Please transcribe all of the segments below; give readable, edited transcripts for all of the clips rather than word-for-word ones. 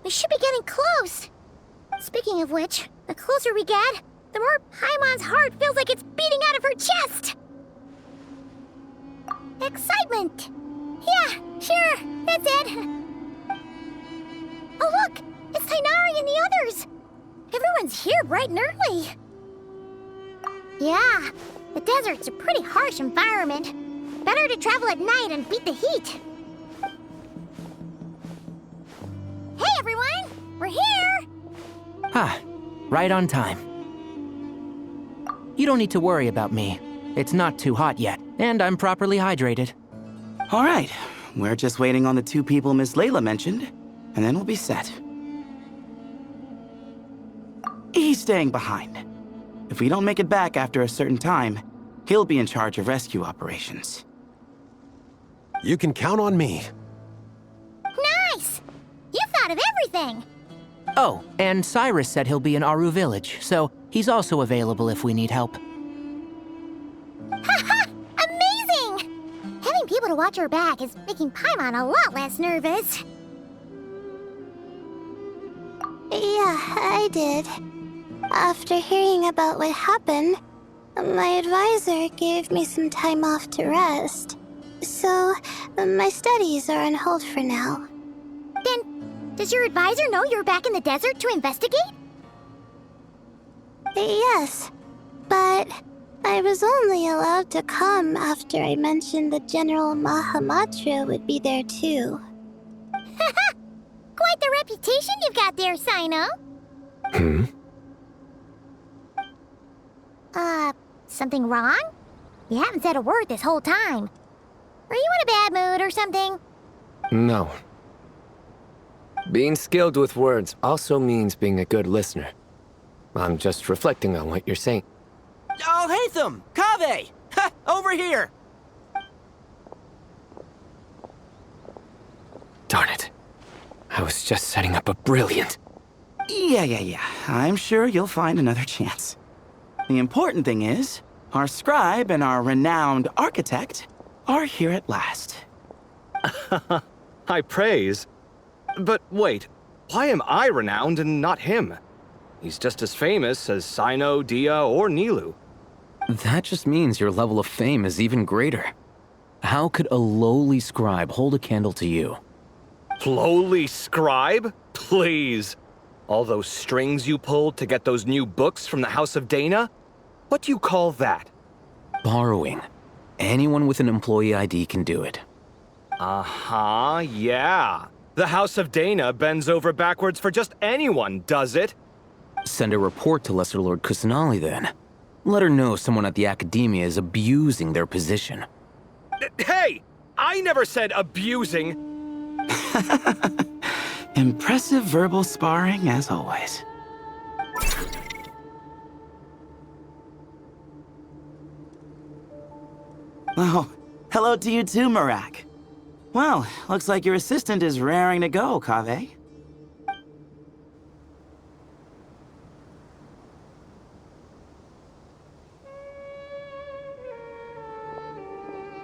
We should be getting close. Speaking of which, the closer we get, the more Paimon's heart feels like it's beating out of her chest. Excitement! Yeah, sure, that's it. Oh look, it's Tighnari and the others. Everyone's here bright and early. Yeah, the desert's a pretty harsh environment. Better to travel at night and beat the heat. Hey everyone, we're here! Ah, right on time. You don't need to worry about me. It's not too hot yet, and I'm properly hydrated. All right, we're just waiting on the 2 people Miss Layla mentioned, and then we'll be set. He's staying behind. If we don't make it back after a certain time, he'll be in charge of rescue operations. You can count on me. Nice! You thought of everything! Oh, and Cyrus said he'll be in Aru Village, so he's also available if we need help. Haha! Amazing! Having people to watch our back is making Paimon a lot less nervous. Yeah, I did. After hearing about what happened, my advisor gave me some time off to rest. So, my studies are on hold for now. Then, does your advisor know you're back in the desert to investigate? Yes, but I was only allowed to come after I mentioned that General Mahamatra would be there too. Haha! Quite the reputation you've got there, Cyno. Something wrong? You haven't said a word this whole time. Are you in a bad mood or something? No. Being skilled with words also means being a good listener. I'm just reflecting on what you're saying. Oh, Hatham! Kaveh! Ha! Over here! Darn it. I was just setting up a brilliant... Yeah. I'm sure you'll find another chance. The important thing is, our scribe and our renowned architect are here at last. High praise. But wait, why am I renowned and not him? He's just as famous as Cyno, Dia, or Nilou. That just means your level of fame is even greater. How could a lowly scribe hold a candle to you? Lowly scribe? Please. All those strings you pulled to get those new books from the House of Dana? What do you call that? Borrowing. Anyone with an employee ID can do it. Uh-huh, yeah. The House of Dana bends over backwards for just anyone, does it? Send a report to Lesser Lord Kusanali then. Let her know someone at the Academia is abusing their position. Hey! I never said abusing. Impressive verbal sparring, as always. Oh, hello to you too, Marak. Well, looks like your assistant is raring to go, Kaveh.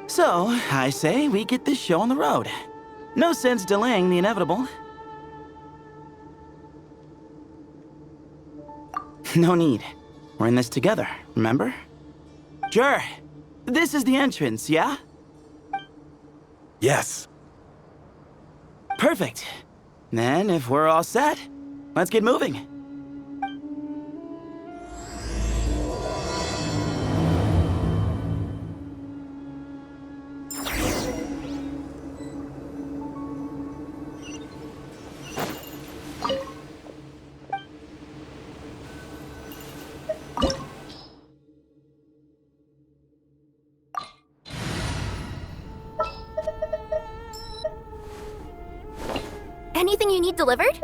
So, I say we get this show on the road. No sense delaying the inevitable. No need. We're in this together, remember? Sure. This is the entrance, yeah? Yes. Perfect. Then, if we're all set, let's get moving. Anything you need delivered?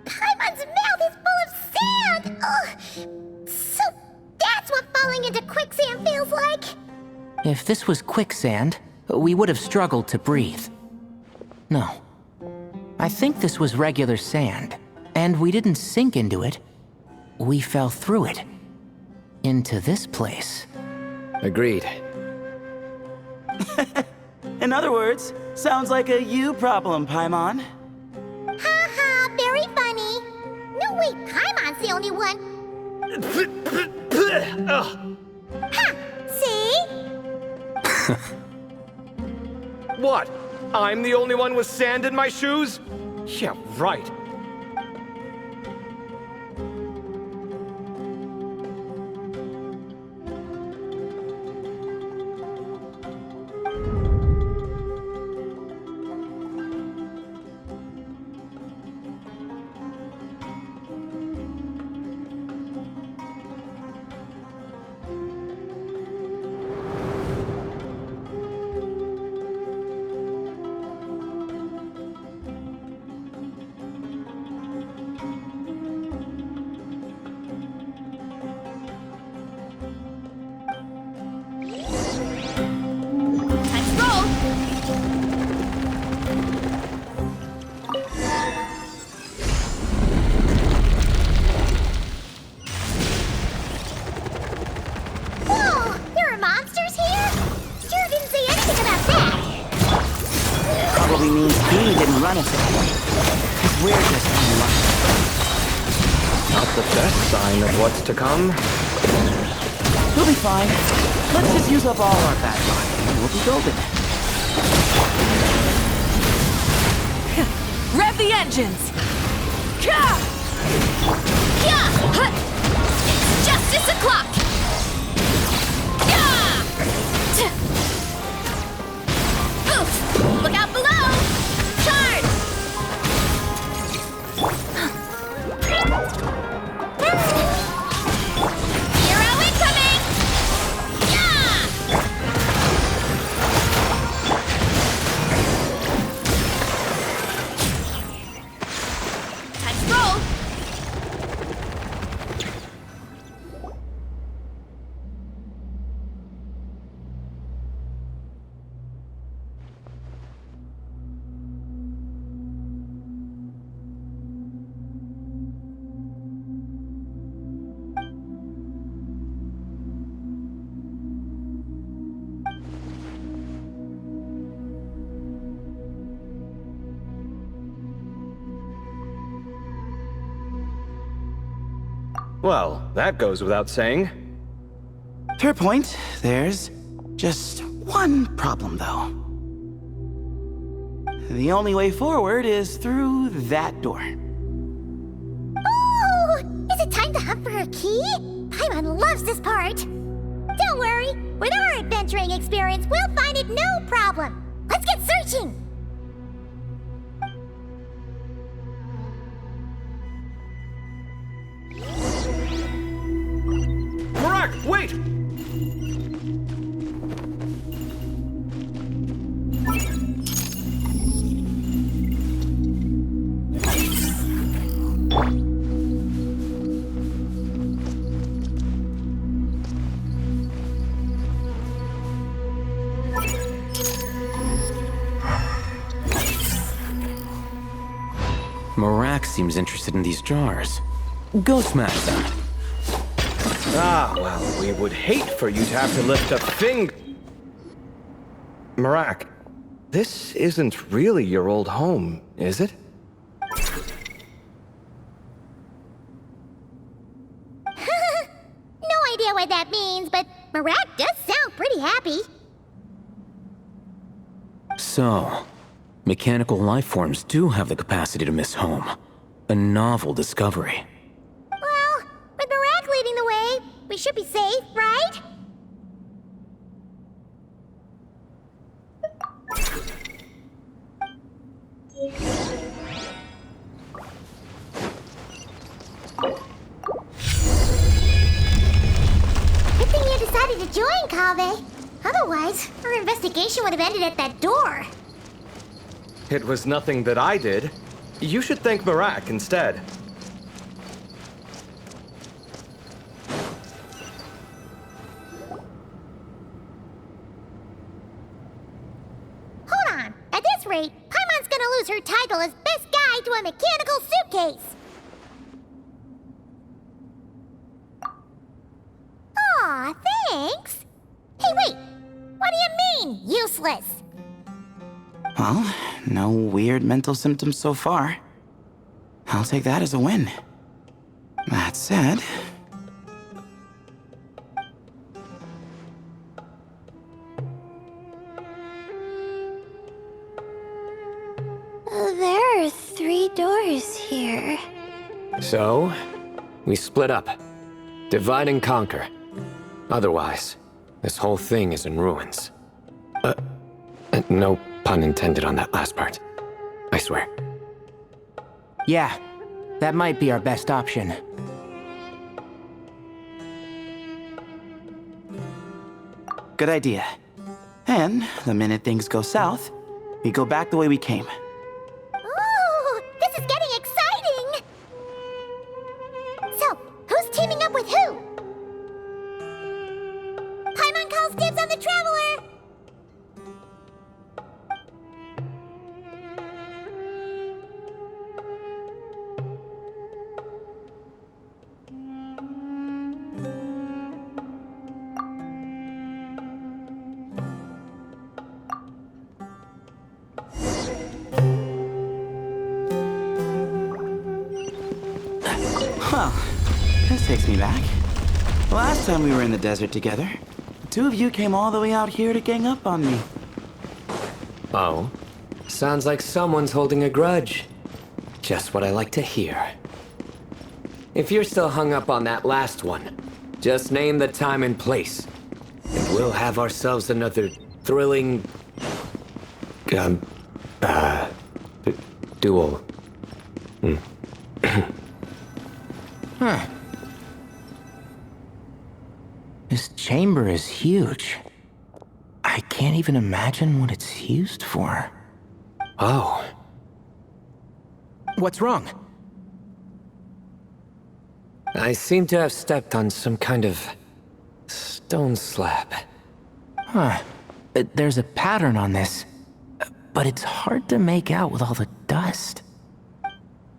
Paimon's mouth is full of sand! Ugh. So that's what falling into quicksand feels like? If this was quicksand, we would have struggled to breathe. No. I think this was regular sand, and we didn't sink into it. We fell through it. Into this place. Agreed. In other words, sounds like a you problem, Paimon. Haha, very funny. No, wait, Paimon's the only one. Ha! See? What? I'm the only one with sand in my shoes? Yeah, right. Let's roll! Whoa! There are monsters here? Sure didn't say anything about that. Probably means he didn't run us away. 'Cause we're just unlucky. Not the best sign of what's to come. We'll be fine. Let's just use up all our bad luck, and we'll be golden. Rev the engines! Ka! Yeah! Huh. It's justice o'clock! Yeah! Oof! Look out below! Charge! Hero incoming! Yeah! Time to roll! Well, that goes without saying. To her point, there's just one problem, though. The only way forward is through that door. Oh! Is it time to hunt for a key? Paimon loves this part. Don't worry. With our adventuring experience, we'll find it no problem. Let's get searching! Marak, wait! Marak seems interested in these jars. Go smash them. Ah, well, we would hate for you to have to lift a finger. Marak, this isn't really your old home, is it? No idea what that means, but Marak does sound pretty happy. So, mechanical life forms do have the capacity to miss home. A novel discovery. Well, with Marak leading the way, we should be safe, right? Good thing you decided to join, Kaveh. Otherwise, our investigation would have ended at that door. It was nothing that I did. You should thank Marak instead. gonna lose her title as best guy to a mechanical suitcase. Aw, thanks. Hey, wait. What do you mean, useless? Well, no weird mental symptoms so far. I'll take that as a win. That said... There are 3 doors here. So, we split up. Divide and conquer. Otherwise, this whole thing is in ruins. No pun intended on that last part. I swear. Yeah, that might be our best option. Good idea. And the minute things go south, we go back the way we came. Ooh, this is getting exciting! So, who's teaming up with who? Paimon calls dibs on the Traveler! Well, this takes me back. Last time we were in the desert together, the 2 of you came all the way out here to gang up on me. Oh? Sounds like someone's holding a grudge. Just what I like to hear. If you're still hung up on that last one, just name the time and place. And we'll have ourselves another thrilling... duel. Huh. This chamber is huge. I can't even imagine what it's used for. Oh. What's wrong? I seem to have stepped on some kind of... stone slab. Huh. There's a pattern on this, but it's hard to make out with all the dust.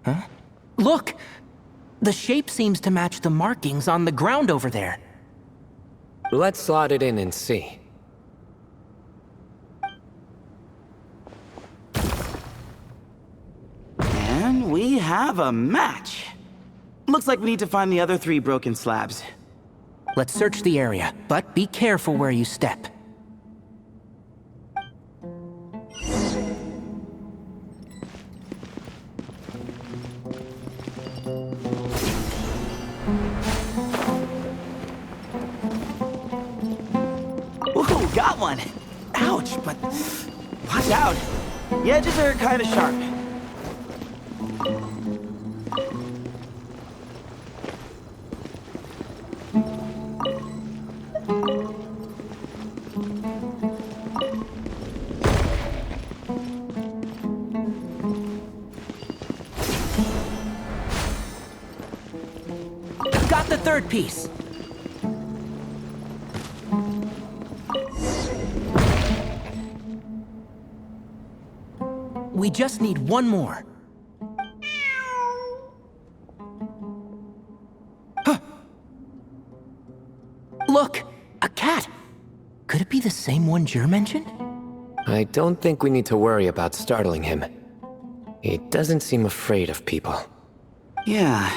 Huh? Look! The shape seems to match the markings on the ground over there. Let's slot it in and see. And we have a match. Looks like we need to find the other 3 broken slabs. Let's search the area, but be careful where you step. Ooh, got one! Ouch, but watch out. The edges are kind of sharp. Got the 3rd piece. We just need one more. Huh. Look! A cat! Could it be the same one Jer mentioned? I don't think we need to worry about startling him. He doesn't seem afraid of people. Yeah.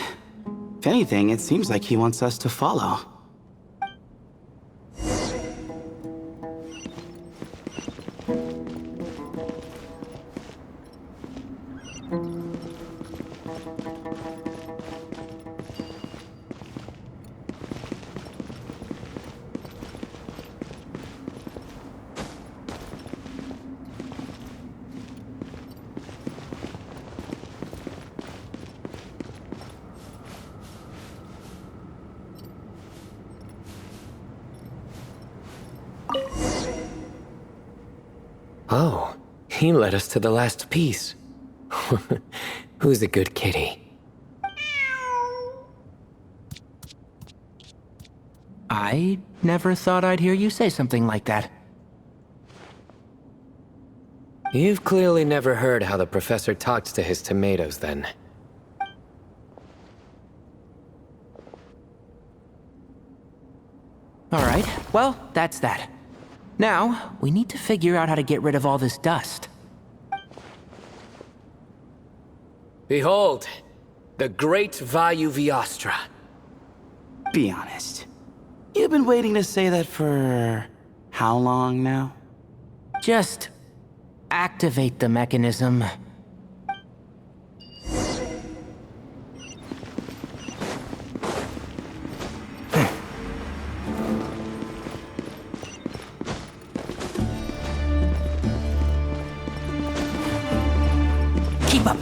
If anything, it seems like he wants us to follow. Oh, he led us to the last piece. Who's a good kitty? I never thought I'd hear you say something like that. You've clearly never heard how the professor talks to his tomatoes, then. Alright, well, that's that. Now, we need to figure out how to get rid of all this dust. Behold, the Great Vayu Viastra. Be honest. You've been waiting to say that for how long now? Just activate the mechanism. Keep up.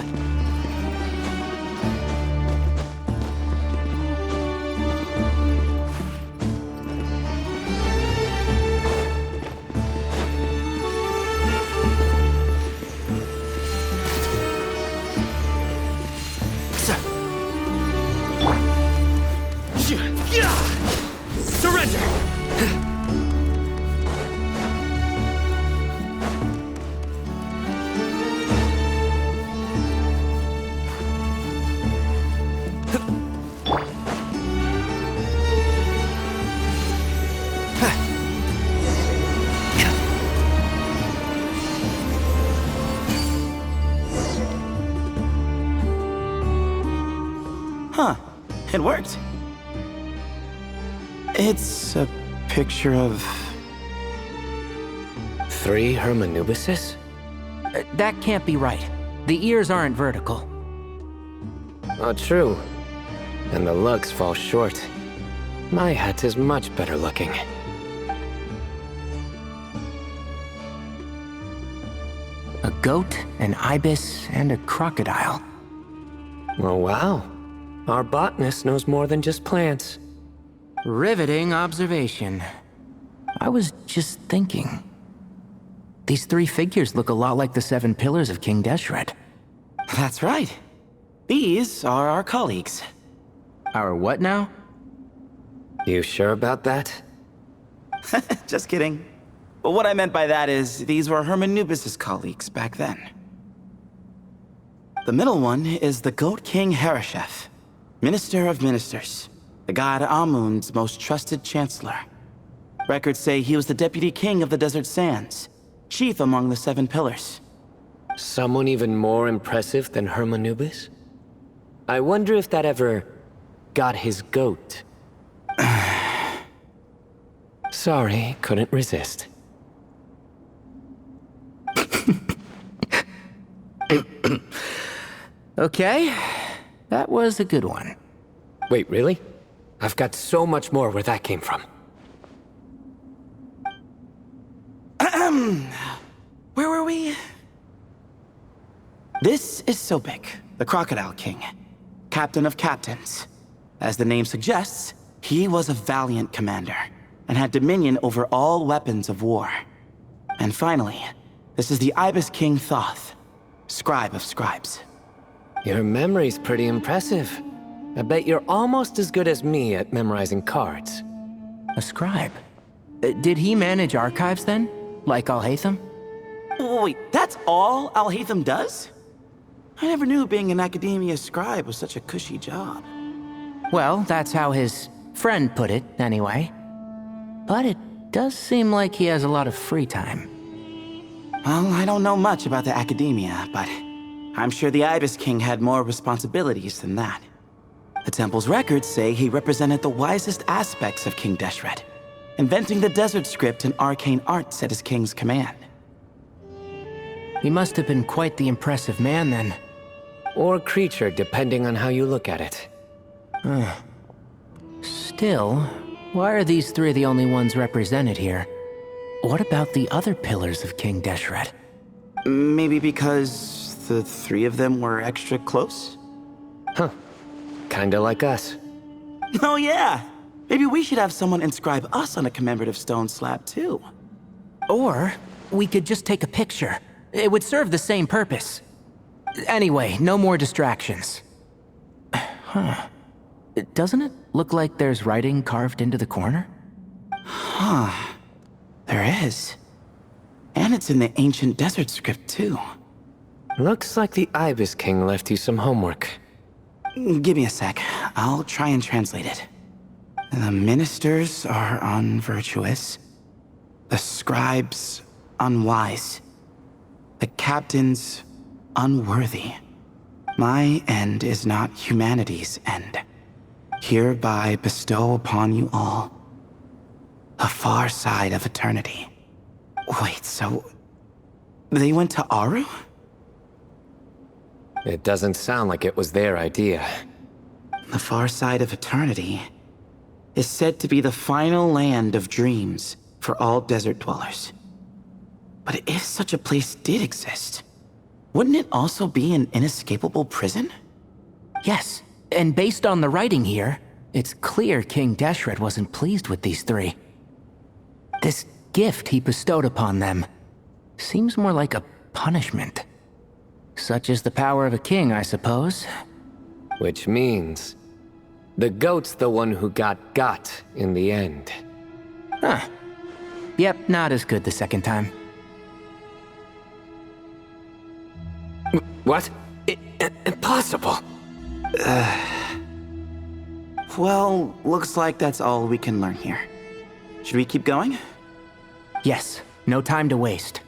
Surrender! Huh. It worked. It's a picture of... 3 Hermanubises? That can't be right. The ears aren't vertical. Oh, true. And the lugs fall short. My hat is much better looking. A goat, an ibis, and a crocodile. Oh, wow. Our botanist knows more than just plants. Riveting observation. I was just thinking. These 3 figures look a lot like the 7 pillars of King Deshret. That's right. These are our colleagues. Our what now? You sure about that? Just kidding. But what I meant by that is, these were Hermanubis' colleagues back then. The middle one is the Goat King Harashef, Minister of Ministers, the god Amun's most trusted chancellor. Records say he was the deputy king of the Desert Sands, chief among the 7 pillars. Someone even more impressive than Hermanubis? I wonder if that ever got his goat. Sorry, couldn't resist. Okay, that was a good one. Wait, really? I've got so much more where that came from. Where were we? This is Sobek, the Crocodile King, captain of captains. As the name suggests, he was a valiant commander and had dominion over all weapons of war. And finally, this is the Ibis King Thoth, scribe of scribes. Your memory's pretty impressive. I bet you're almost as good as me at memorizing cards. A scribe. Did he manage archives then? Like Alhaitham? Wait, that's all Alhaitham does? I never knew being an academia scribe was such a cushy job. Well, that's how his friend put it, anyway. But it does seem like he has a lot of free time. Well, I don't know much about the academia, but I'm sure the Ibis King had more responsibilities than that. The temple's records say he represented the wisest aspects of King Deshret, inventing the desert script and arcane arts at his king's command. He must have been quite the impressive man then. Or creature, depending on how you look at it. Still, why are these 3 the only ones represented here? What about the other pillars of King Deshret? Maybe because the 3 of them were extra close? Huh. Kinda like us. Oh yeah! Maybe we should have someone inscribe us on a commemorative stone slab too. Or we could just take a picture. It would serve the same purpose. Anyway, no more distractions. Huh. Doesn't it look like there's writing carved into the corner? Huh. There is. And it's in the ancient desert script, too. Looks like the Ibis King left you some homework. Give me a sec. I'll try and translate it. The ministers are unvirtuous. The scribes unwise. The captains unworthy. My end is not humanity's end. Hereby bestow upon you all the far side of eternity. Wait, so they went to Aru? It doesn't sound like it was their idea. The far side of eternity is said to be the final land of dreams for all desert dwellers. But if such a place did exist, wouldn't it also be an inescapable prison? Yes, and based on the writing here, it's clear King Deshret wasn't pleased with these three. This gift he bestowed upon them seems more like a punishment. Such is the power of a king, I suppose. Which means the goat's the one who got in the end. Huh. Yep, not as good the second time. What? Impossible. Well, looks like that's all we can learn here. Should we keep going? Yes, no time to waste.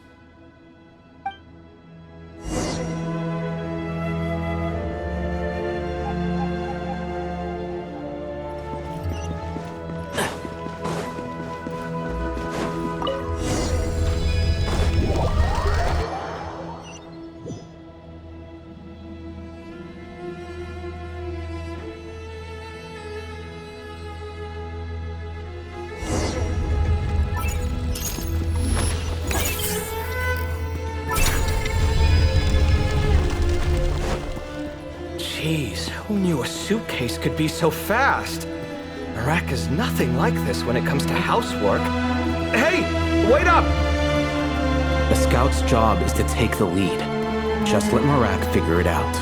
Jeez, who knew a suitcase could be so fast? Marak is nothing like this when it comes to housework. Hey, wait up! The scout's job is to take the lead. Just let Marak figure it out.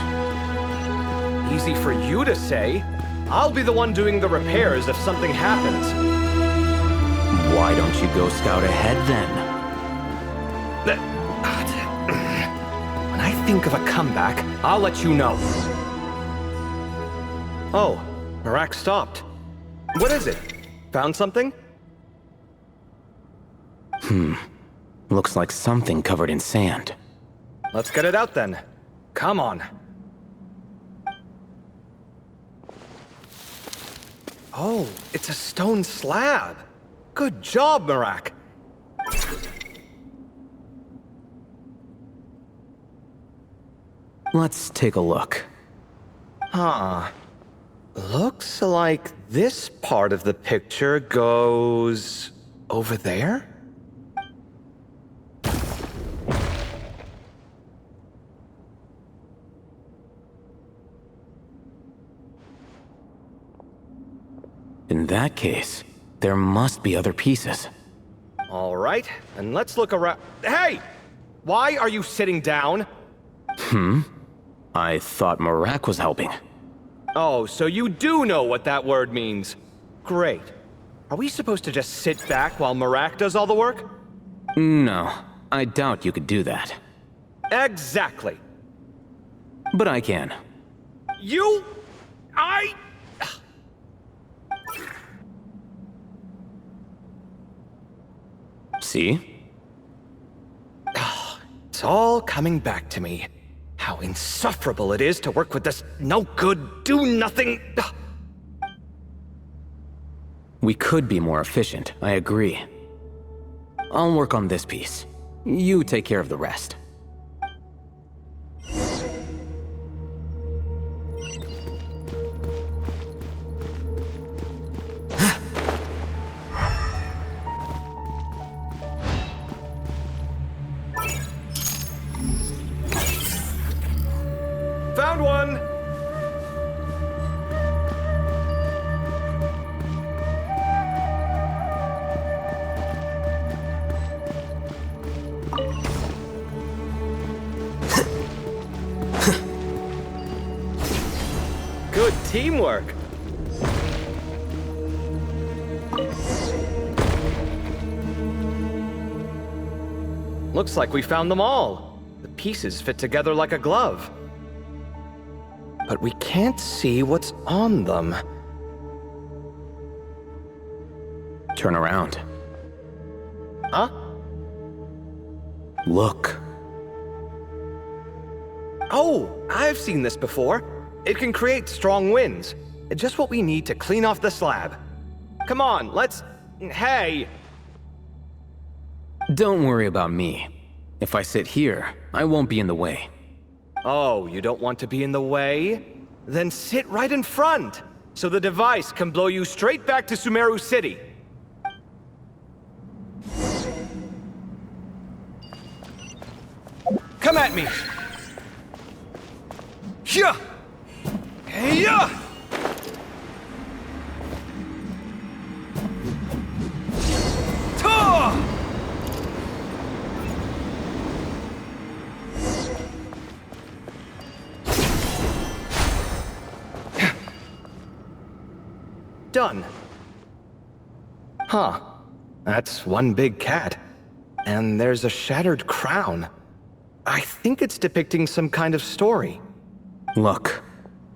Easy for you to say. I'll be the one doing the repairs if something happens. Why don't you go scout ahead then? When I think of a comeback, I'll let you know. Oh, Marak stopped. What is it? Found something? Looks like something covered in sand. Let's get it out then. Come on. Oh, it's a stone slab. Good job, Marak. Let's take a look. Huh. Looks like this part of the picture goes over there? In that case, there must be other pieces. All right, and let's look around. Hey! Why are you sitting down? I thought Marak was helping. Oh, so you do know what that word means. Great. Are we supposed to just sit back while Marak does all the work? No, I doubt you could do that. Exactly. But I can. See? It's all coming back to me. How insufferable it is to work with this no-good, do-nothing... We could be more efficient, I agree. I'll work on this piece. You take care of the rest. Found one! Good teamwork. Looks like we found them all. The pieces fit together like a glove. But we can't see what's on them. Turn around. Huh? Look. Oh, I've seen this before. It can create strong winds. Just what we need to clean off the slab. Come on, let's... Hey! Don't worry about me. If I sit here, I won't be in the way. Oh, you don't want to be in the way? Then sit right in front, so the device can blow you straight back to Sumeru City. Come at me! Yeah! Yeah! Done. Huh. That's one big cat. And there's a shattered crown. I think it's depicting some kind of story. Look,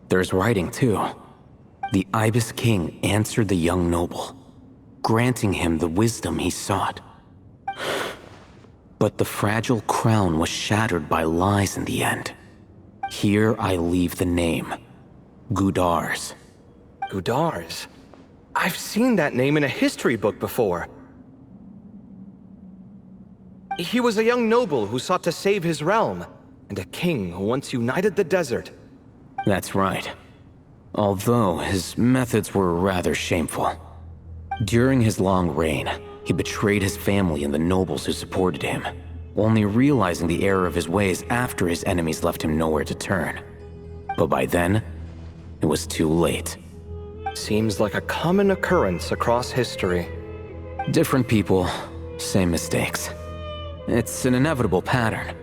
there's writing too. The Ibis King answered the young noble, granting him the wisdom he sought. But the fragile crown was shattered by lies in the end. Here I leave the name, Gudars. Gudars? I've seen that name in a history book before. He was a young noble who sought to save his realm, and a king who once united the desert. That's right. Although his methods were rather shameful. During his long reign, he betrayed his family and the nobles who supported him, only realizing the error of his ways after his enemies left him nowhere to turn. But by then, it was too late. Seems like a common occurrence across history. Different people, same mistakes. It's an inevitable pattern,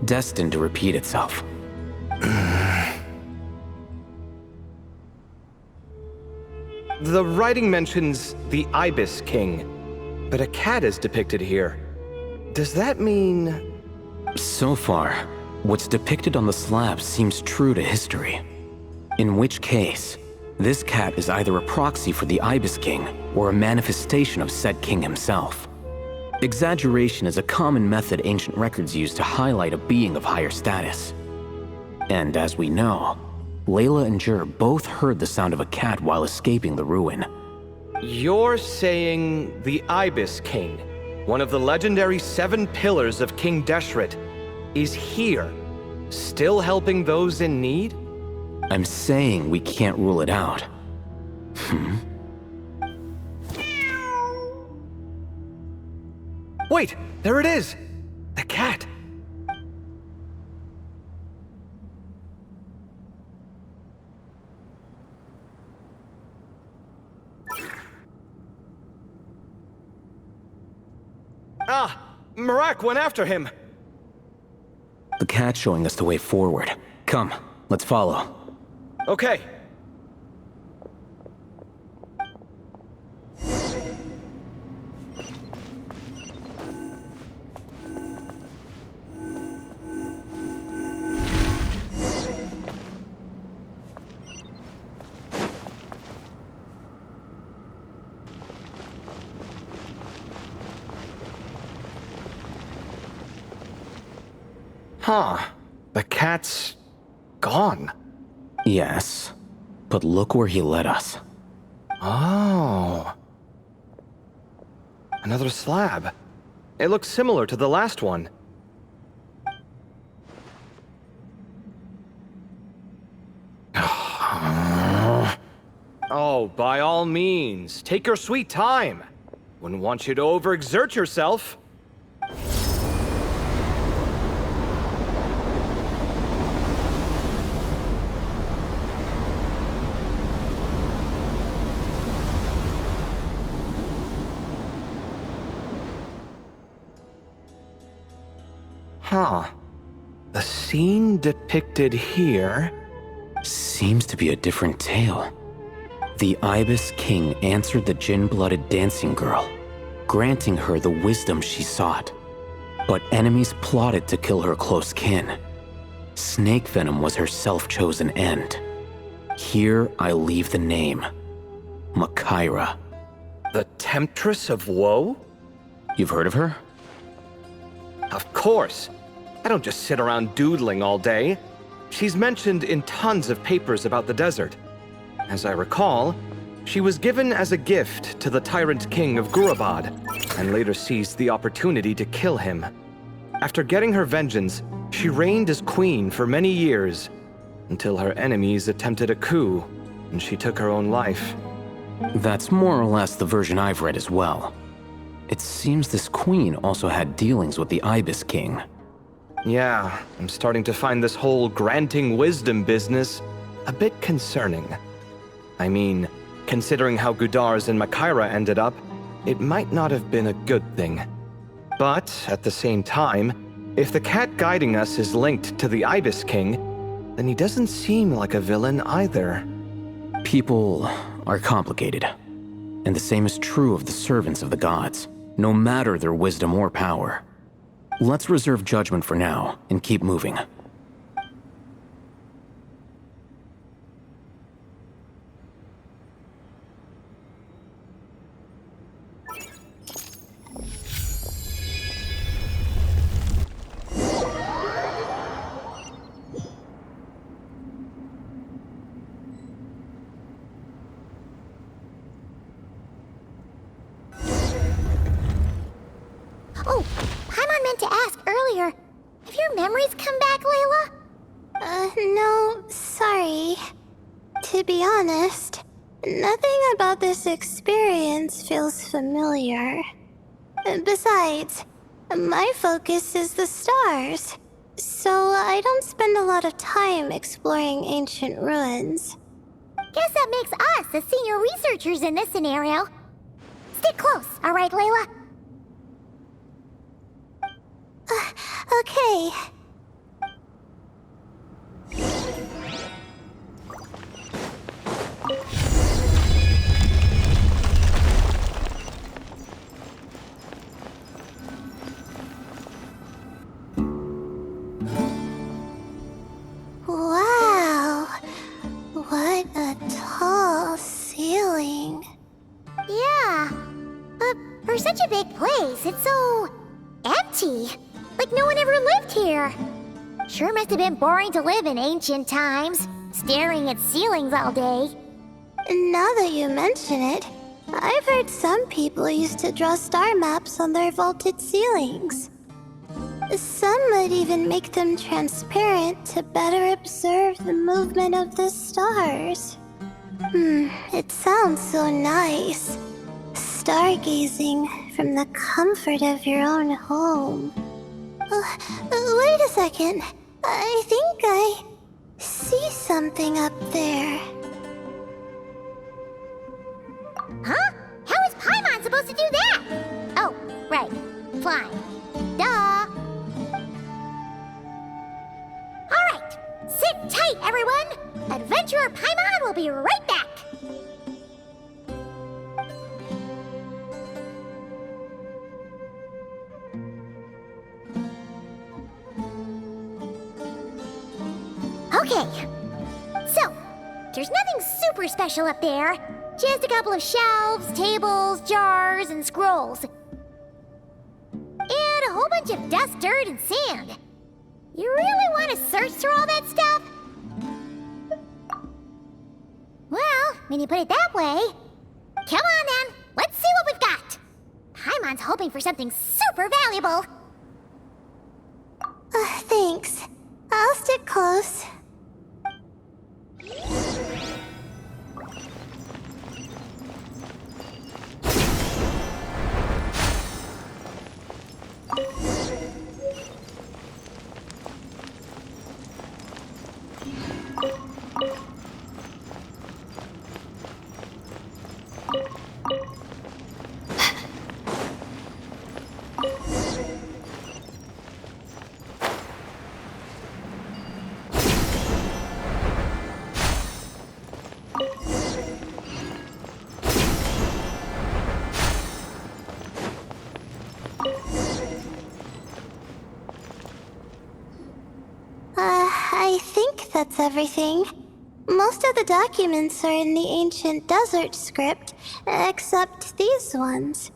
destined to repeat itself. The writing mentions the Ibis King, but a cat is depicted here. Does that mean... So far, what's depicted on the slab seems true to history. In which case, this cat is either a proxy for the Ibis King or a manifestation of said king himself. Exaggeration is a common method ancient records use to highlight a being of higher status. And as we know, Layla and Jur both heard the sound of a cat while escaping the ruin. You're saying the Ibis King, one of the legendary 7 pillars of King Deshret, is here, still helping those in need? I'm saying we can't rule it out. Wait, there it is! The cat! Ah! Marak went after him! The cat's showing us the way forward. Come, let's follow. Okay. Huh. The cat's... gone. Yes, but look where he led us. Oh. Another slab. It looks similar to the last one. Oh, by all means, take your sweet time. Wouldn't want you to overexert yourself. Huh. The scene depicted here... Seems to be a different tale. The Ibis King answered the Jinn-blooded dancing girl, granting her the wisdom she sought. But enemies plotted to kill her close kin. Snake venom was her self-chosen end. Here I leave the name. Makaira. The Temptress of Woe? You've heard of her? Of course. I don't just sit around doodling all day. She's mentioned in tons of papers about the desert. As I recall, she was given as a gift to the tyrant king of Gurabad, and later seized the opportunity to kill him. After getting her vengeance, she reigned as queen for many years, until her enemies attempted a coup, and she took her own life. That's more or less the version I've read as well. It seems this queen also had dealings with the Ibis King. Yeah, I'm starting to find this whole granting wisdom business a bit concerning. I mean, considering how Gudars and Makaira ended up, it might not have been a good thing. But, at the same time, if the cat guiding us is linked to the Ibis King, then he doesn't seem like a villain either. People are complicated, and the same is true of the servants of the gods, no matter their wisdom or power. Let's reserve judgment for now and keep moving. Oh, Paimon meant to ask earlier. Have your memories come back, Layla? No, sorry. To be honest, nothing about this experience feels familiar. Besides, my focus is the stars, so I don't spend a lot of time exploring ancient ruins. Guess that makes us the senior researchers in this scenario. Stick close, all right, Layla? Okay. Wow. What a tall ceiling. Yeah. But for such a big place, it's so empty. Like no one ever lived here. Sure must have been boring to live in ancient times, staring at ceilings all day. Now that you mention it, I've heard some people used to draw star maps on their vaulted ceilings. Some might even make them transparent to better observe the movement of the stars. It sounds so nice. Stargazing from the comfort of your own home. Wait a second. I think I see something up there. Huh? How is Paimon supposed to do that? Oh, right. Flying. Duh. Alright. Sit tight, everyone. Adventurer Paimon will be right back. Okay. So, there's nothing super special up there. Just a couple of shelves, tables, jars, and scrolls. And a whole bunch of dust, dirt, and sand. You really want to search through all that stuff? Well, when you put it that way... Come on then, let's see what we've got. Paimon's hoping for something super valuable. Thanks. I'll stick close. that's everything. Most of the documents are in the ancient desert script, except these ones.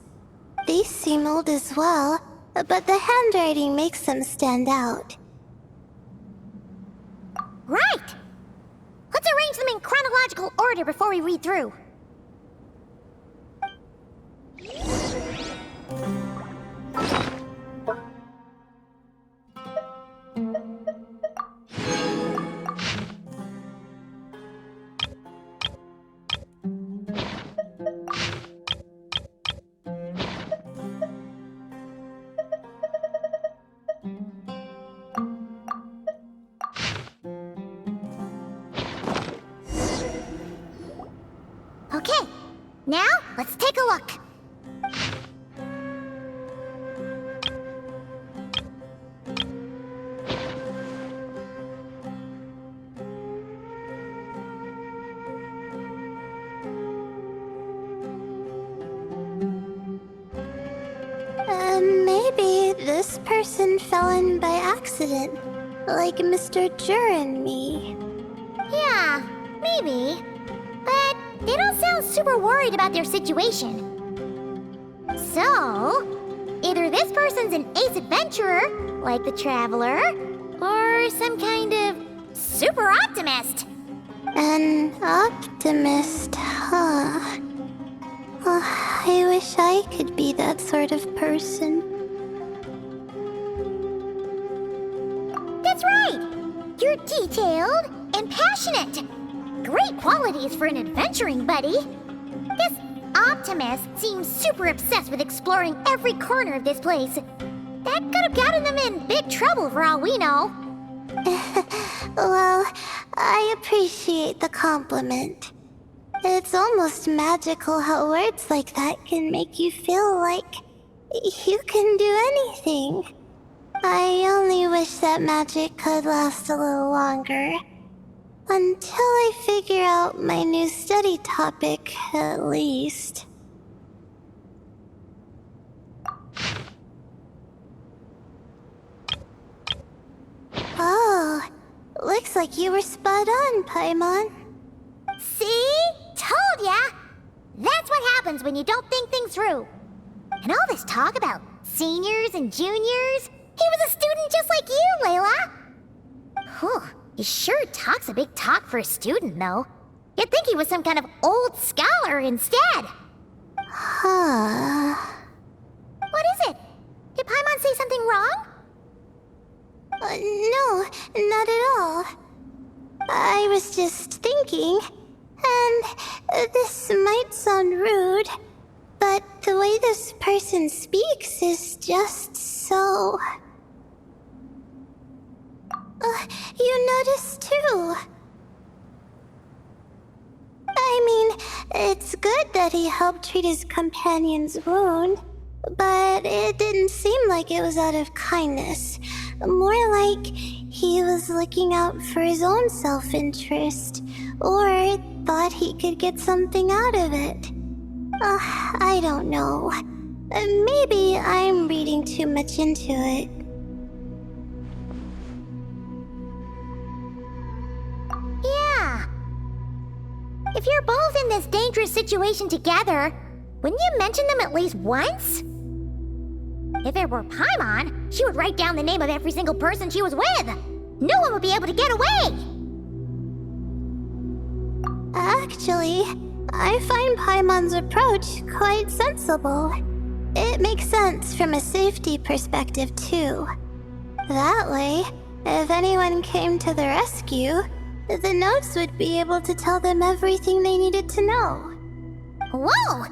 These seem old as well, but the handwriting makes them stand out. Right! Let's arrange them in chronological order before we read through. Okay, now let's take a look. Maybe this person fell in by accident, like Mr. Jur and me. Yeah, maybe. But they don't sound super worried about their situation. So, either this person's an ace adventurer, like the Traveler, or some kind of super optimist. An optimist, huh? Oh, I wish I could be that sort of person. That's right! You're detailed and passionate. Great qualities for an adventuring buddy. This optimist seems super obsessed with exploring every corner of this place. That could have gotten them in big trouble for all we know. Well, I appreciate the compliment. It's almost magical how words like that can make you feel like you can do anything. I only wish that magic could last a little longer. Until I figure out my new study topic, at least. Oh, looks like you were spot on, Paimon. See? Told ya! That's what happens when you don't think things through. And all this talk about seniors and juniors, he was a student just like you, Layla. Whew, he sure talks a big talk for a student, though. You'd think he was some kind of old scholar instead. Huh. What is it? Did Paimon say something wrong? No, not at all. I was just thinking, and this might sound rude, but the way this person speaks is just so... you noticed too. I mean, it's good that he helped treat his companion's wound, but it didn't seem like it was out of kindness. More like he was looking out for his own self-interest, or thought he could get something out of it. I don't know. Maybe I'm reading too much into it. Yeah. If you're both in this dangerous situation together, wouldn't you mention them at least once? If it were Paimon, she would write down the name of every single person she was with. No one would be able to get away. Actually, I find Paimon's approach quite sensible. It makes sense from a safety perspective, too. That way, if anyone came to the rescue, the notes would be able to tell them everything they needed to know. Whoa!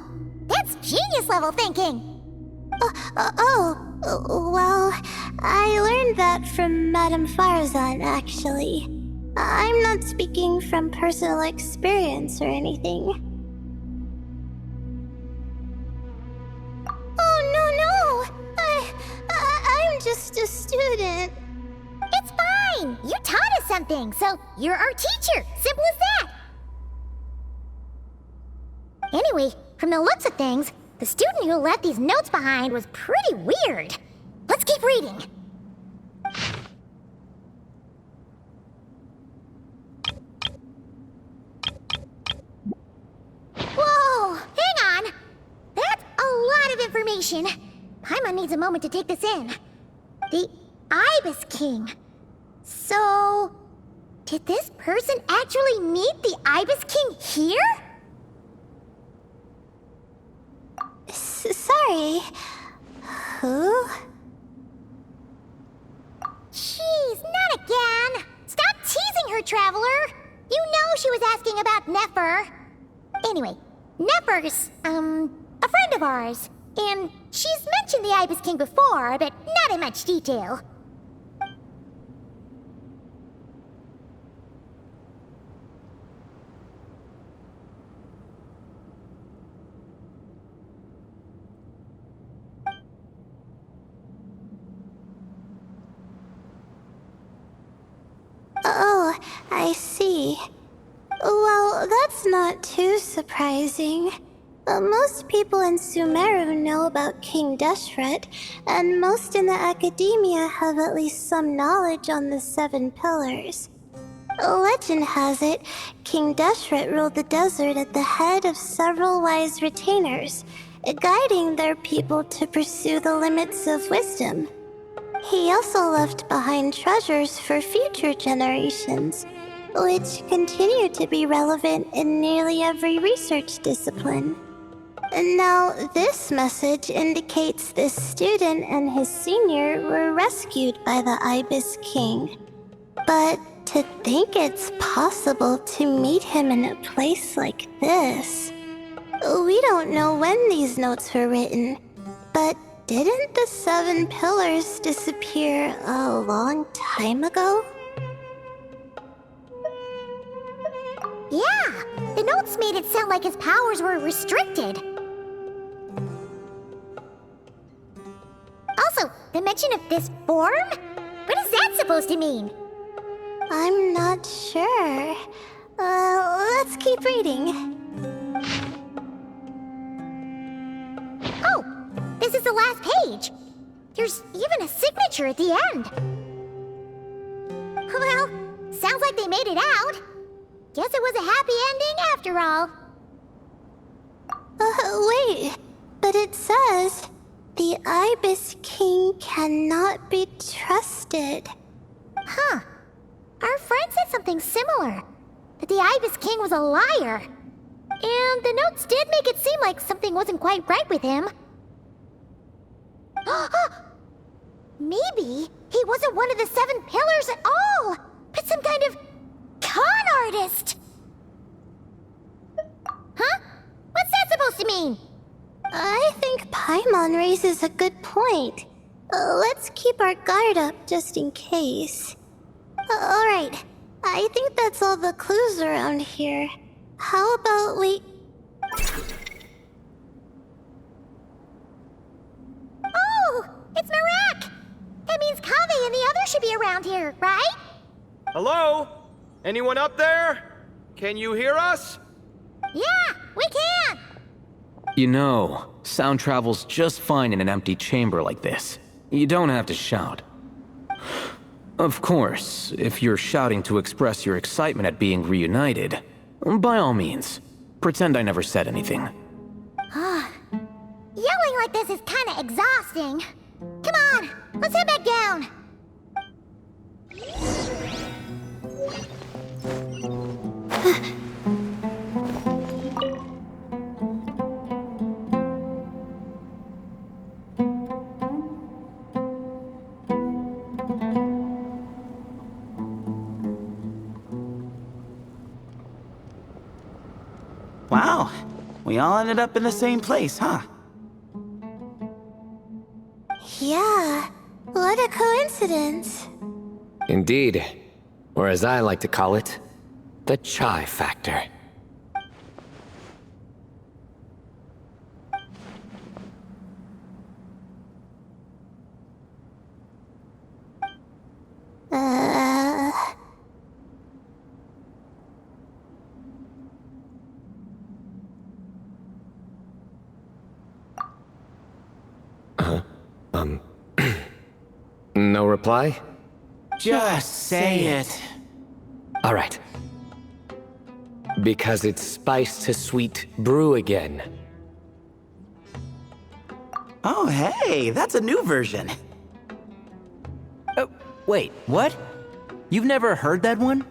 That's genius-level thinking! Well, I learned that from Madame Farzan, actually. I'm not speaking from personal experience or anything. Oh, no! I'm just a student. It's fine! You taught us something, so you're our teacher. Simple as that. Anyway, from the looks of things, the student who left these notes behind was pretty weird. Let's keep reading. information. Paimon needs a moment to take this in. The Ibis King. So, did this person actually meet the Ibis King here? Sorry. Who? Jeez, not again! Stop teasing her, Traveler! You know she was asking about Nefer. Anyway, Nefer's, a friend of ours. And she's mentioned the Ibis King before, but not in much detail. Oh, I see. Well, that's not too surprising. Most people in Sumeru know about King Deshret, and most in the academia have at least some knowledge on the Seven Pillars. Legend has it, King Deshret ruled the desert at the head of several wise retainers, guiding their people to pursue the limits of wisdom. He also left behind treasures for future generations, which continue to be relevant in nearly every research discipline. Now, this message indicates this student and his senior were rescued by the Ibis King. But to think it's possible to meet him in a place like this... We don't know when these notes were written, but didn't the Seven Pillars disappear a long time ago? Yeah, the notes made it sound like his powers were restricted. Also, the mention of this form? What is that supposed to mean? I'm not sure. Let's keep reading. Oh, this is the last page. There's even a signature at the end. Well, sounds like they made it out. Guess it was a happy ending after all. Wait. But it says, the Ibis King cannot be trusted. Huh. Our friend said something similar. That the Ibis King was a liar. And the notes did make it seem like something wasn't quite right with him. Maybe he wasn't one of the Seven Pillars at all, but some kind of con artist. Huh? What's that supposed to mean? I think Paimon raises a good point. Let's keep our guard up just in case. Alright, I think that's all the clues around here. How about we... Oh, it's Marak! That means Kaveh and the others should be around here, right? Hello? Anyone up there? Can you hear us? Yeah, we can! You know, sound travels just fine in an empty chamber like this. You don't have to shout. Of course, if you're shouting to express your excitement at being reunited, by all means, pretend I never said anything. Yelling like this is kinda exhausting. Come on, let's head back down. Wow, we all ended up in the same place, huh? Yeah, what a coincidence. Indeed. Or as I like to call it, the chai factor. No reply? Just say it. All right. Because it's spice to sweet brew again. Oh, hey, that's a new version. Wait, what? You've never heard that one?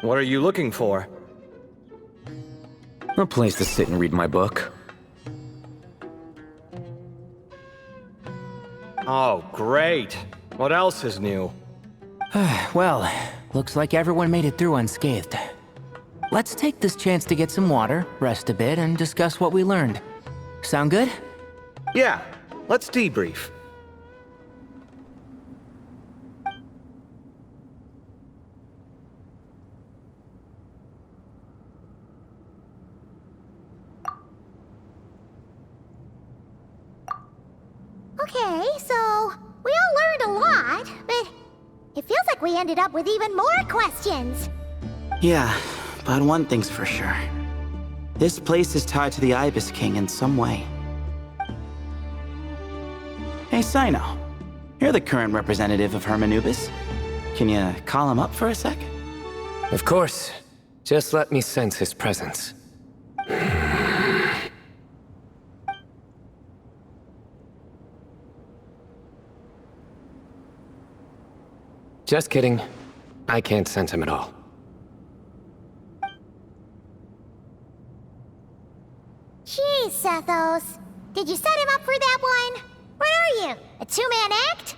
What are you looking for? A place to sit and read my book. Oh, great. What else is new? Well, looks like everyone made it through unscathed. Let's take this chance to get some water, rest a bit, and discuss what we learned. Sound good? Yeah, let's debrief. Okay, so we all learned a lot, but it feels like we ended up with even more questions. Yeah, but one thing's for sure. This place is tied to the Ibis King in some way. Hey, Cyno. You're the current representative of Hermanubis. Can you call him up for a sec? Of course. Just let me sense his presence. Just kidding. I can't sense him at all. Jeez, Sethos. Did you set him up for that one? What are you, a two-man act?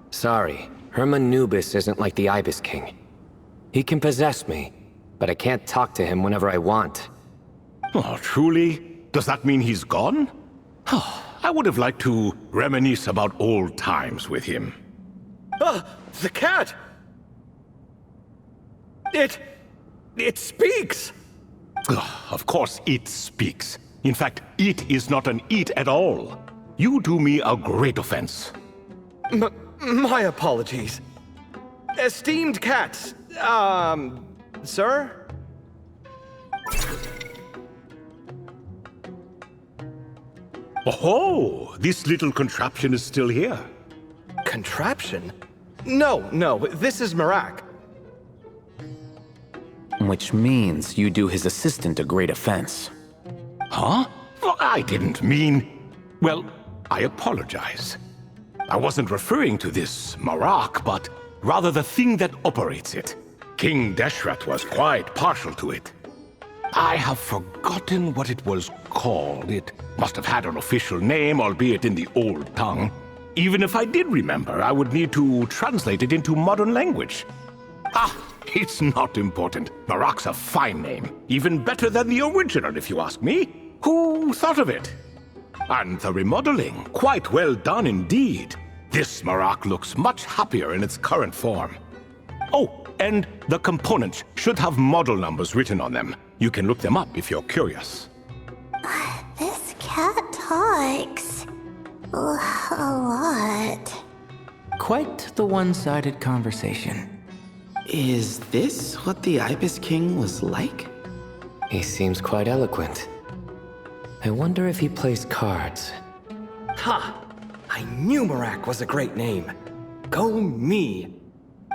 Sorry, Hermanubis isn't like the Ibis King. He can possess me, but I can't talk to him whenever I want. Oh, truly? Does that mean he's gone? Oh, I would have liked to reminisce about old times with him. The cat! It speaks! Of course it speaks. In fact, it is not an it at all. You do me a great offense. My apologies. Esteemed cats, sir? Oh, this little contraption is still here. Contraption? No, this is Marak. Which means you do his assistant a great offense. Huh? Well, I didn't mean... Well, I apologize. I wasn't referring to this Marak, but rather the thing that operates it. King Deshret was quite partial to it. I have forgotten what it was called. It must have had an official name, albeit in the old tongue. Even if I did remember, I would need to translate it into modern language. It's not important. Marak's a fine name. Even better than the original, if you ask me. Who thought of it? And the remodeling, quite well done indeed. This Marak looks much happier in its current form. Oh, and the components should have model numbers written on them. You can look them up if you're curious. This cat talks a lot. Quite the one-sided conversation. Is this what the Ibis King was like? He seems quite eloquent. I wonder if he plays cards. Ha! I knew Marak was a great name. Go me!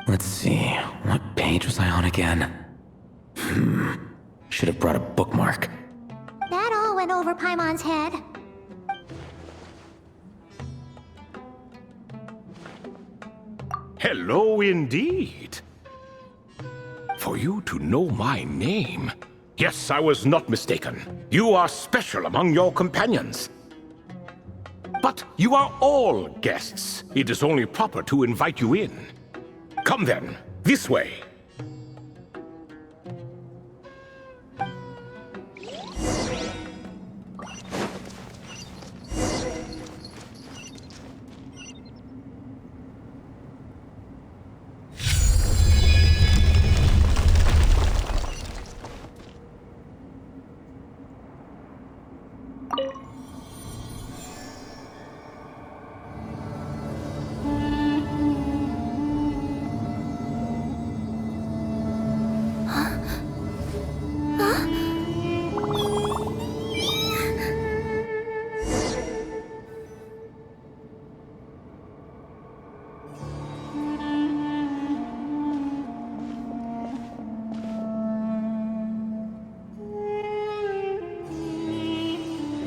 Let's see, what page was I on again? Should have brought a bookmark. That all went over Paimon's head. Hello indeed. For you to know my name. Yes, I was not mistaken. You are special among your companions. But you are all guests. It is only proper to invite you in. Come then, this way.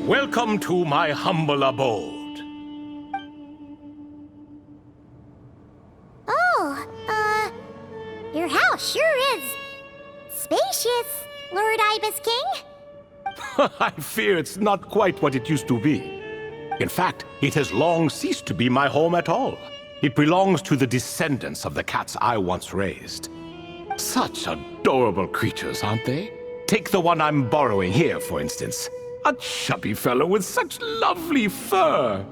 Welcome to my humble abode. Oh, your house sure is spacious, Lord Ibis King. I fear it's not quite what it used to be. In fact, it has long ceased to be my home at all. It belongs to the descendants of the cats I once raised. Such adorable creatures, aren't they? Take the one I'm borrowing here, for instance. A chubby fellow with such lovely fur.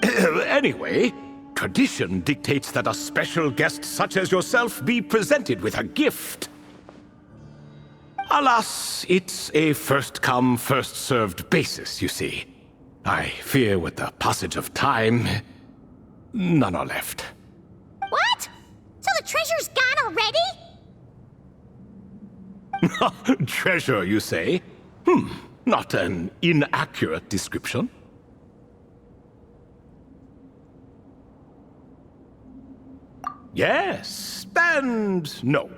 Anyway, tradition dictates that a special guest such as yourself be presented with a gift. Alas, it's a first-come, first-served basis, you see. I fear with the passage of time, none are left. What? So the treasure's gone already? Treasure, you say? Not an inaccurate description. Yes, and no.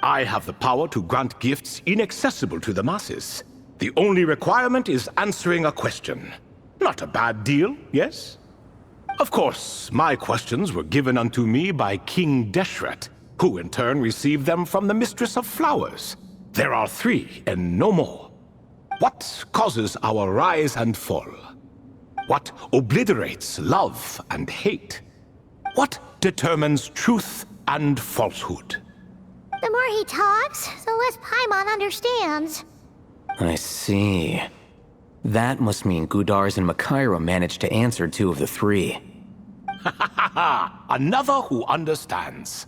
I have the power to grant gifts inaccessible to the masses. The only requirement is answering a question. Not a bad deal, yes? Of course, my questions were given unto me by King Deshret, who in turn received them from the Mistress of Flowers. There are 3, and no more. What causes our rise and fall? What obliterates love and hate? What determines truth and falsehood? The more he talks, the less Paimon understands. I see. That must mean Gudars and Makaira managed to answer 2 of the 3. Another who understands.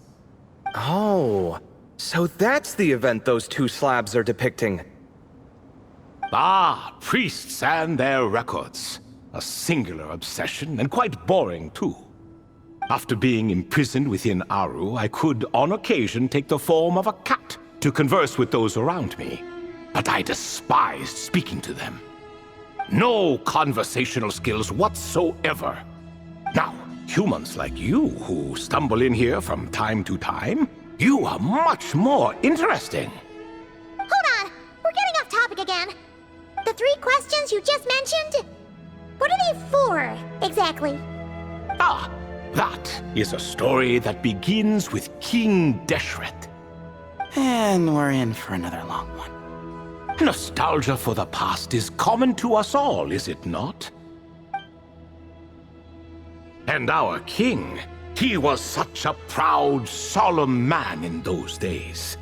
Oh, so that's the event those 2 slabs are depicting. Ah, priests and their records. A singular obsession, and quite boring too. After being imprisoned within Aru, I could, on occasion, take the form of a cat to converse with those around me. But I despised speaking to them. No conversational skills whatsoever. Now, humans like you who stumble in here from time to time, you are much more interesting. Hold on, we're getting off topic again. The 3 questions you just mentioned? What are they for, exactly? Ah, that is a story that begins with King Deshret. And we're in for another long one. Nostalgia for the past is common to us all, is it not? And our king, he was such a proud, solemn man in those days.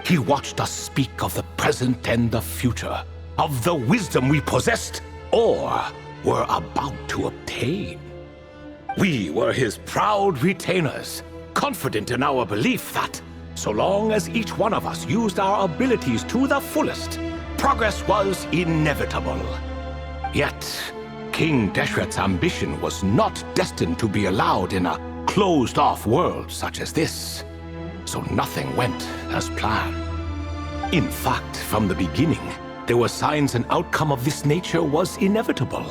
He watched us speak of the present and the future, of the wisdom we possessed or were about to obtain. We were his proud retainers, confident in our belief that, so long as each one of us used our abilities to the fullest, progress was inevitable. Yet, King Deshret's ambition was not destined to be allowed in a closed-off world such as this. So nothing went as planned. In fact, from the beginning, there were signs an outcome of this nature was inevitable.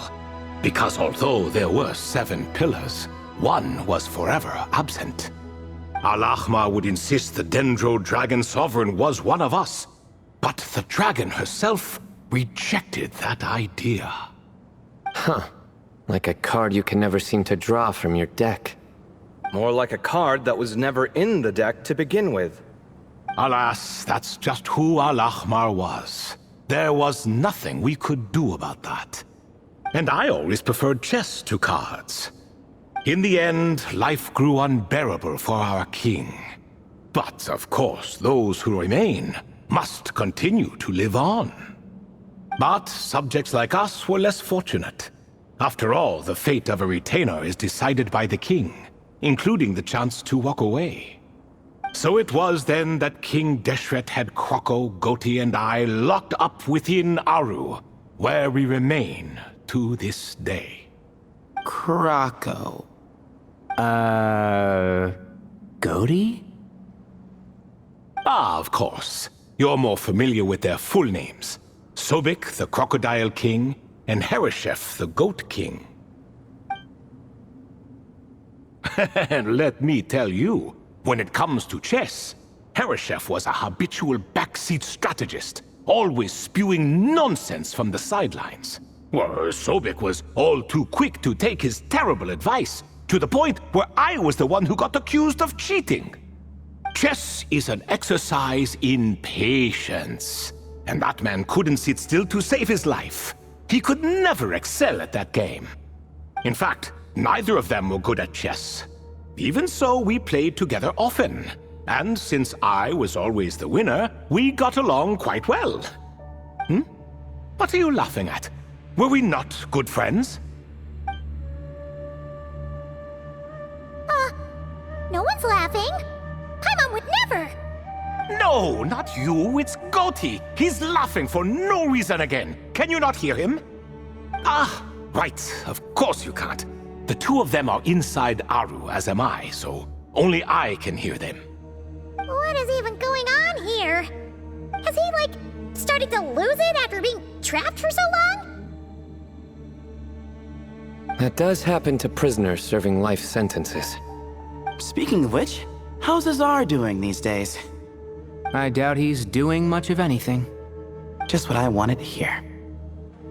Because although there were 7 pillars, one was forever absent. Al-Ahmar would insist the Dendro Dragon Sovereign was one of us, but the dragon herself rejected that idea. Huh. Like a card you can never seem to draw from your deck. More like a card that was never in the deck to begin with. Alas, that's just who Al-Ahmar was. There was nothing we could do about that. And I always preferred chess to cards. In the end, life grew unbearable for our king. But of course, those who remain must continue to live on. But subjects like us were less fortunate. After all, the fate of a retainer is decided by the king, including the chance to walk away. So it was then that King Deshret had Kroko, Goti, and I locked up within Aru, where we remain to this day. Kroko. Goti? Ah, of course. You're more familiar with their full names. Sobek, the Crocodile King, and Hereshef, the Goat King. And let me tell you, when it comes to chess, Hereshef was a habitual backseat strategist, always spewing nonsense from the sidelines. Well, Sobek was all too quick to take his terrible advice, to the point where I was the one who got accused of cheating. Chess is an exercise in patience, and that man couldn't sit still to save his life. He could never excel at that game. In fact, neither of them were good at chess. Even so, we played together often, and since I was always the winner, we got along quite well. What are you laughing at? Were we not good friends? No one's laughing. Paimon would never. No, not you. It's Goatee. He's laughing for no reason again. Can you not hear him? Ah, right. Of course you can't. The two of them are inside Aru, as am I, so only I can hear them. What is even going on here? Has he, like, started to lose it after being trapped for so long? That does happen to prisoners serving life sentences. Speaking of which, how's Azar doing these days? I doubt he's doing much of anything. Just what I wanted to hear.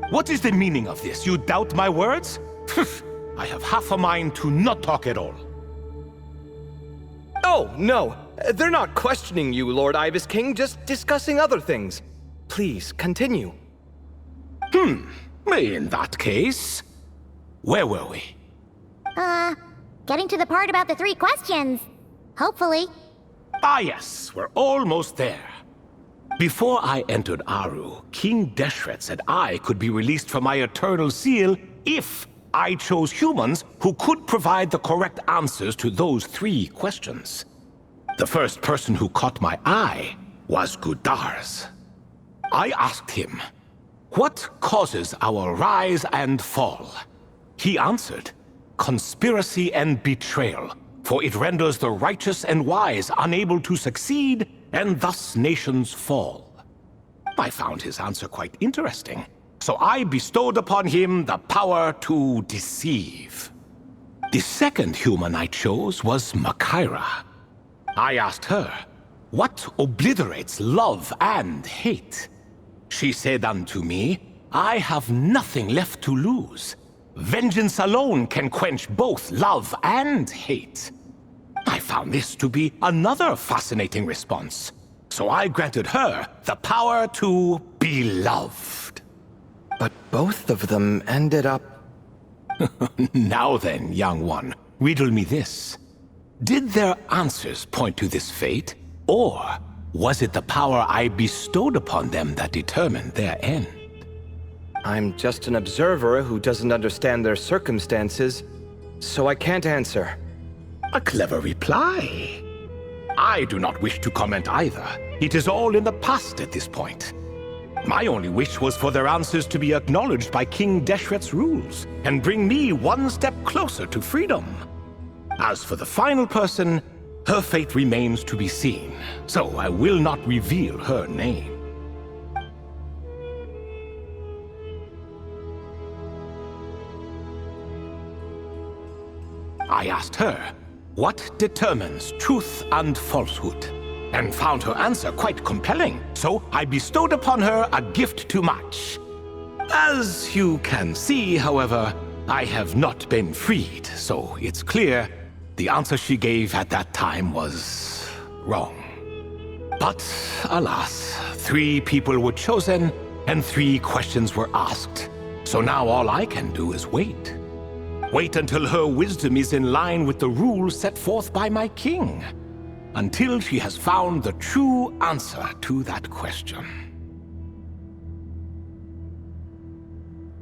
What is the meaning of this? You doubt my words? I have half a mind to not talk at all. Oh, no. They're not questioning you, Lord Ibis King, just discussing other things. Please, continue. In that case, where were we? Getting to the part about the 3 questions. Hopefully. Ah yes, we're almost there. Before I entered Aru, King Deshret said I could be released from my eternal seal if I chose humans who could provide the correct answers to those 3 questions. The first person who caught my eye was Gudars. I asked him, what causes our rise and fall? He answered, conspiracy and betrayal, for it renders the righteous and wise unable to succeed, and thus nations fall. I found his answer quite interesting, so I bestowed upon him the power to deceive. The second human I chose was Makaira. I asked her, what obliterates love and hate? She said unto me, I have nothing left to lose. Vengeance alone can quench both love and hate. I found this to be another fascinating response, so I granted her the power to be loved. But both of them ended up... Now then, young one, riddle me this. Did their answers point to this fate, or was it the power I bestowed upon them that determined their end? I'm just an observer who doesn't understand their circumstances, so I can't answer. A clever reply. I do not wish to comment either. It is all in the past at this point. My only wish was for their answers to be acknowledged by King Deshret's rules, and bring me one step closer to freedom. As for the final person, her fate remains to be seen, so I will not reveal her name. I asked her, what determines truth and falsehood? And found her answer quite compelling, so I bestowed upon her a gift to match. As you can see, however, I have not been freed, so it's clear the answer she gave at that time was wrong. But alas, 3 people were chosen and 3 questions were asked. So now all I can do is wait. Wait until her wisdom is in line with the rules set forth by my king. Until she has found the true answer to that question.